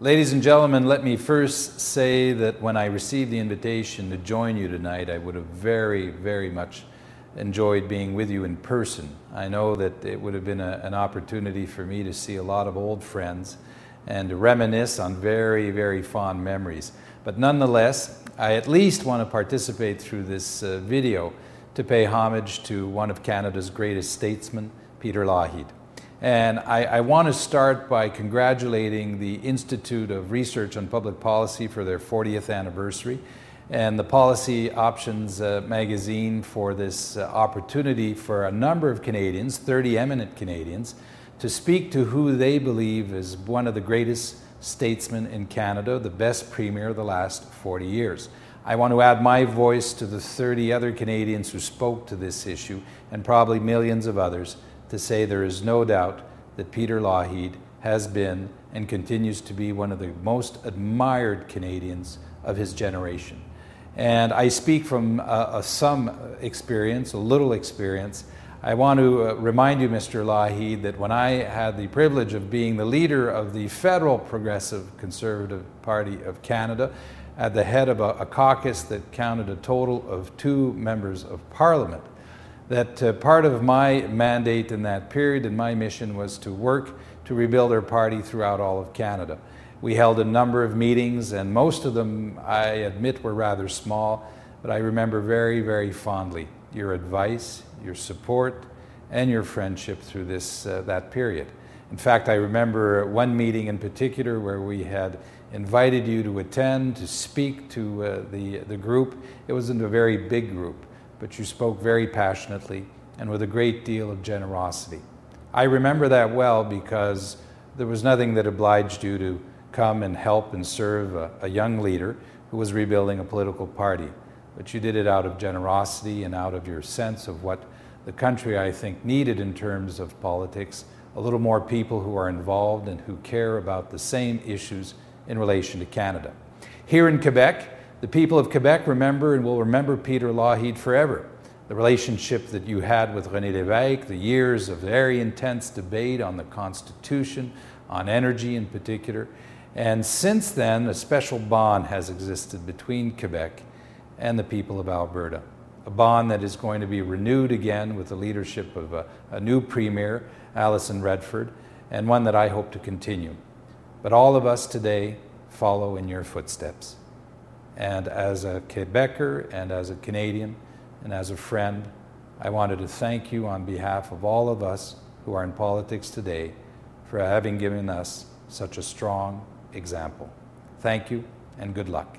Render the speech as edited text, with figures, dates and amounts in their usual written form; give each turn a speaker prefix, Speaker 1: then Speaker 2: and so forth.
Speaker 1: Ladies and gentlemen, let me first say that when I received the invitation to join you tonight, I would have very much enjoyed being with you in person. I know that it would have been an opportunity for me to see a lot of old friends and to reminisce on very fond memories. But nonetheless, I at least want to participate through this video to pay homage to one of Canada's greatest statesmen, Peter Lougheed. And I want to start by congratulating the Institute of Research on Public Policy for their 40th anniversary and the Policy Options magazine for this opportunity for a number of Canadians, 30 eminent Canadians, to speak to who they believe is one of the greatest statesmen in Canada, the best premier of the last 40 years. I want to add my voice to the 30 other Canadians who spoke to this issue, and probably millions of others, to say there is no doubt that Peter Lougheed has been and continues to be one of the most admired Canadians of his generation. And I speak from some experience, a little experience. I want to remind you, Mr. Lougheed, that when I had the privilege of being the leader of the federal Progressive Conservative Party of Canada, at the head of a caucus that counted a total of 2 members of Parliament, that part of my mandate in that period and my mission was to work to rebuild our party throughout all of Canada. We held a number of meetings, and most of them, I admit, were rather small, but I remember very fondly your advice, your support, and your friendship through that period. In fact, I remember one meeting in particular where we had invited you to attend, to speak to the group. It wasn't a very big group, but you spoke very passionately and with a great deal of generosity. I remember that well because there was nothing that obliged you to come and help and serve a young leader who was rebuilding a political party. But you did it out of generosity and out of your sense of what the country, I think, needed in terms of politics, a little more people who are involved and who care about the same issues in relation to Canada. Here in Quebec, the people of Quebec remember and will remember Peter Lougheed forever. The relationship that you had with René Lévesque, the years of very intense debate on the Constitution, on energy in particular. And since then, a special bond has existed between Quebec and the people of Alberta. A bond that is going to be renewed again with the leadership of a new premier, Alison Redford, and one that I hope to continue. But all of us today follow in your footsteps. And as a Quebecer and as a Canadian and as a friend, I wanted to thank you on behalf of all of us who are in politics today for having given us such a strong example. Thank you and good luck.